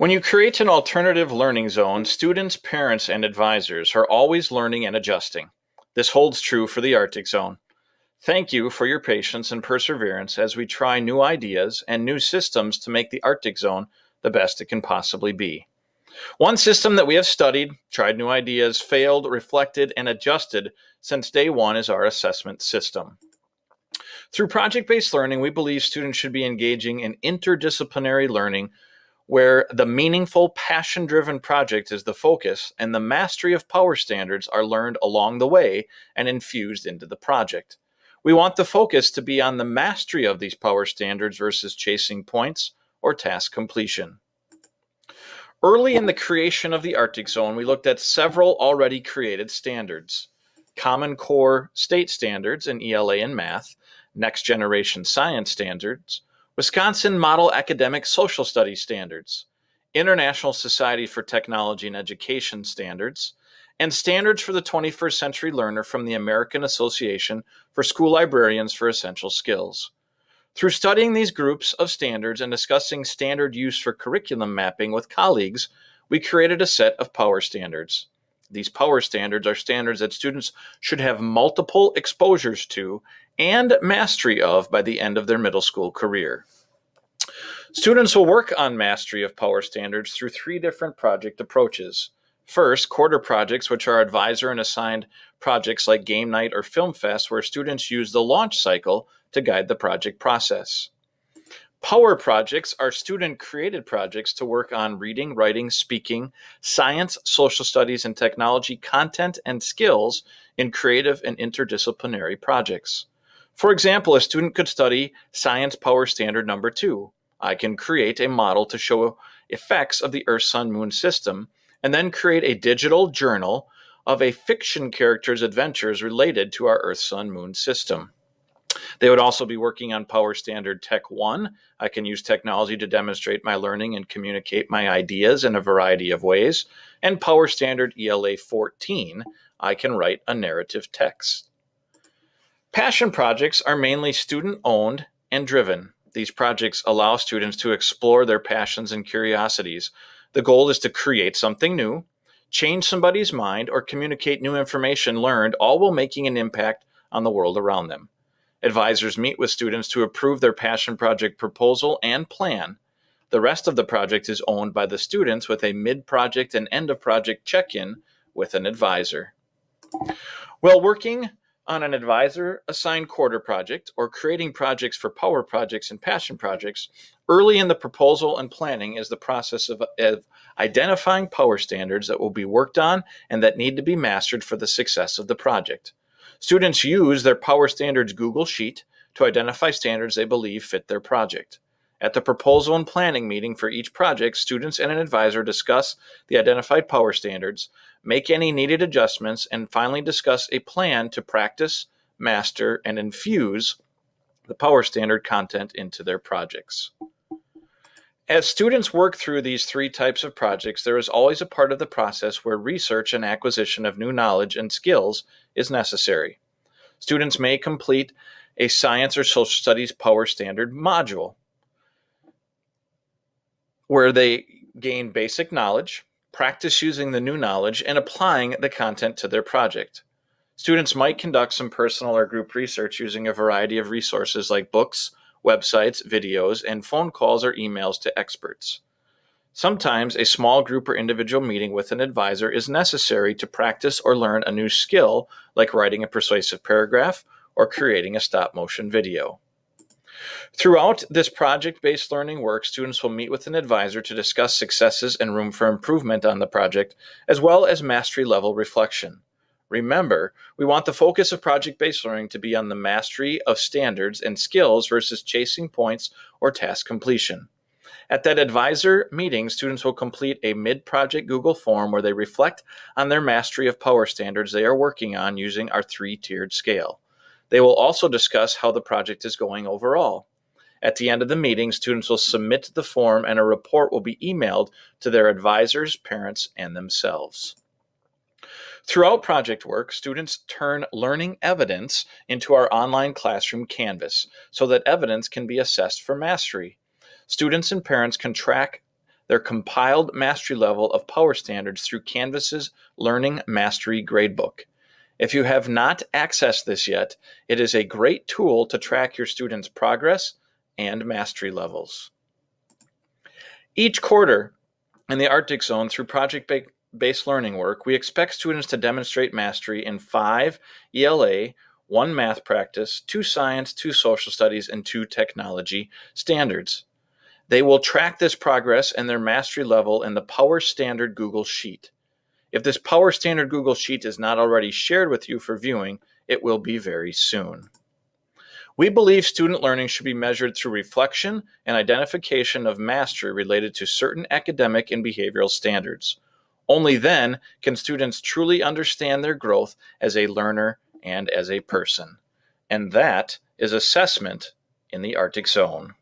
When you create an alternative learning zone, students, parents, and advisors are always learning and adjusting. This holds true for the Arctic Zone. Thank you for your patience and perseverance as we try new ideas and new systems to make the Arctic Zone the best it can possibly be. One system that we have studied, tried new ideas, failed, reflected, and adjusted since day one is our assessment system. Through project-based learning, we believe students should be engaging in interdisciplinary learning where the meaningful, passion-driven project is the focus and the mastery of power standards are learned along the way and infused into the project. We want the focus to be on the mastery of these power standards versus chasing points or task completion. Early in the creation of the Arctic Zone, we looked at several already created standards. Common Core State Standards in ELA and Math, Next Generation Science Standards, Wisconsin Model Academic Social Studies Standards, International Society for Technology and Education Standards, and Standards for the 21st Century Learner from the American Association for School Librarians for Essential Skills. Through studying these groups of standards and discussing standard use for curriculum mapping with colleagues, we created a set of power standards. These power standards are standards that students should have multiple exposures to and mastery of by the end of their middle school career. Students will work on mastery of power standards through three different project approaches. First, quarter projects, which are advisor and assigned projects like game night or film fest, where students use the launch cycle to guide the project process. Power projects are student-created projects to work on reading, writing, speaking, science, social studies, and technology content and skills in creative and interdisciplinary projects. For example, a student could study Science Power Standard number 2. I can create a model to show effects of the Earth, Sun, Moon system, and then create a digital journal of a fiction character's adventures related to our Earth, Sun, Moon system. They would also be working on Power Standard Tech 1. I can use technology to demonstrate my learning and communicate my ideas in a variety of ways. And Power Standard ELA 14. I can write a narrative text. Passion projects are mainly student-owned and driven. These projects allow students to explore their passions and curiosities. The goal is to create something new, change somebody's mind, or communicate new information learned, all while making an impact on the world around them. Advisors meet with students to approve their passion project proposal and plan. The rest of the project is owned by the students with a mid-project and end-of-project check-in with an advisor. While working on an advisor-assigned quarter project or creating projects for power projects and passion projects, early in the proposal and planning is the process of identifying power standards that will be worked on and that need to be mastered for the success of the project. Students use their Power Standards Google Sheet to identify standards they believe fit their project. At the proposal and planning meeting for each project, students and an advisor discuss the identified power standards, make any needed adjustments, and finally discuss a plan to practice, master, and infuse the power standard content into their projects. As students work through these three types of projects, there is always a part of the process where research and acquisition of new knowledge and skills is necessary. Students may complete a science or social studies power standard module where they gain basic knowledge, practice using the new knowledge, and applying the content to their project. Students might conduct some personal or group research using a variety of resources like books, websites, videos, and phone calls or emails to experts. Sometimes a small group or individual meeting with an advisor is necessary to practice or learn a new skill like writing a persuasive paragraph or creating a stop-motion video. Throughout this project-based learning work, students will meet with an advisor to discuss successes and room for improvement on the project, as well as mastery-level reflection. Remember, we want the focus of project-based learning to be on the mastery of standards and skills versus chasing points or task completion. At that advisor meeting, students will complete a mid-project Google form where they reflect on their mastery of power standards they are working on using our three-tiered scale. They will also discuss how the project is going overall. At the end of the meeting, students will submit the form and a report will be emailed to their advisors, parents, and themselves. Throughout project work, students turn learning evidence into our online classroom Canvas so that evidence can be assessed for mastery. Students and parents can track their compiled mastery level of power standards through Canvas's Learning Mastery Gradebook. If you have not accessed this yet, it is a great tool to track your students' progress and mastery levels. Each quarter in the Arctic Zone, through project-based learning work, we expect students to demonstrate mastery in 5 ELA, 1 math practice, 2 science, 2 social studies, and 2 technology standards. They will track this progress and their mastery level in the Power Standard Google Sheet. If this Power Standard Google Sheet is not already shared with you for viewing, it will be very soon. We believe student learning should be measured through reflection and identification of mastery related to certain academic and behavioral standards. Only then can students truly understand their growth as a learner and as a person. And that is assessment in the Arctic Zone.